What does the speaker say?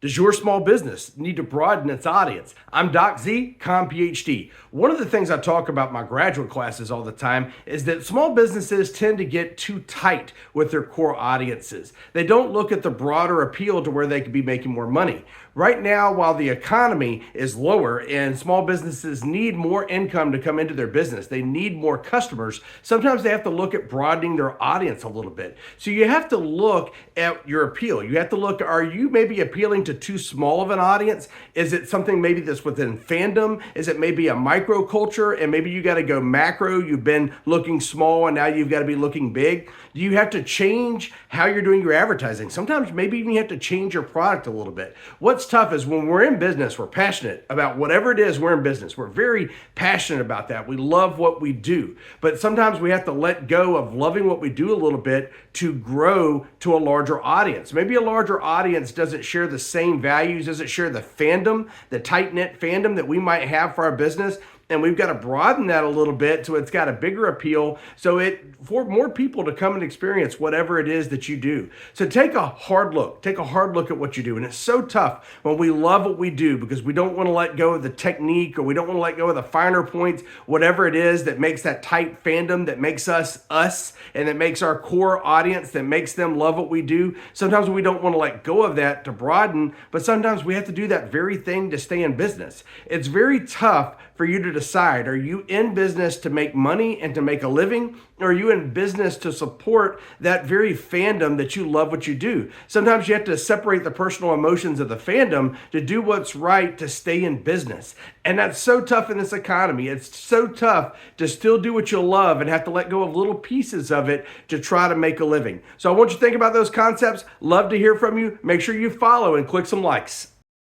Does your small business need to broaden its audience? I'm Doc Z, Com PhD. One of the things I talk about in my graduate classes all the time is that small businesses tend to get too tight with their core audiences. They don't look at the broader appeal to where they could be making more money. Right now, while the economy is lower and small businesses need more income to come into their business, they need more customers, sometimes they have to look at broadening their audience a little bit. So you have to look at your appeal. You have to look, are you maybe appealing to too small of an audience? Is it something maybe that's within fandom? Is it maybe a micro culture and maybe you got to go macro? You've been looking small and now you've got to be looking big. Do you have to change how you're doing your advertising? Sometimes maybe even you have to change your product a little bit. What's tough is when we're in business, we're passionate about whatever it is we're in business. We're very passionate about that. We love what we do. But sometimes we have to let go of loving what we do a little bit to grow to a larger audience. Maybe a larger audience doesn't share the same values, doesn't share the fandom, the tight-knit fandom that we might have for our business. And we've got to broaden that a little bit so it's got a bigger appeal for more people to come and experience whatever it is that you do. So take a hard look at what you do. And it's so tough when we love what we do because we don't want to let go of the technique or we don't want to let go of the finer points, whatever it is that makes that tight fandom, that makes us and that makes our core audience, that makes them love what we do. Sometimes we don't want to let go of that to broaden, but sometimes we have to do that very thing to stay in business. It's very tough for you to decide, are you in business to make money and to make a living, or are you in business to support that very fandom that you love what you do? Sometimes you have to separate the personal emotions of the fandom to do what's right to stay in business. And that's so tough in this economy. It's so tough to still do what you love and have to let go of little pieces of it to try to make a living. So I want you to think about those concepts. Love to hear from you. Make sure you follow and click some likes.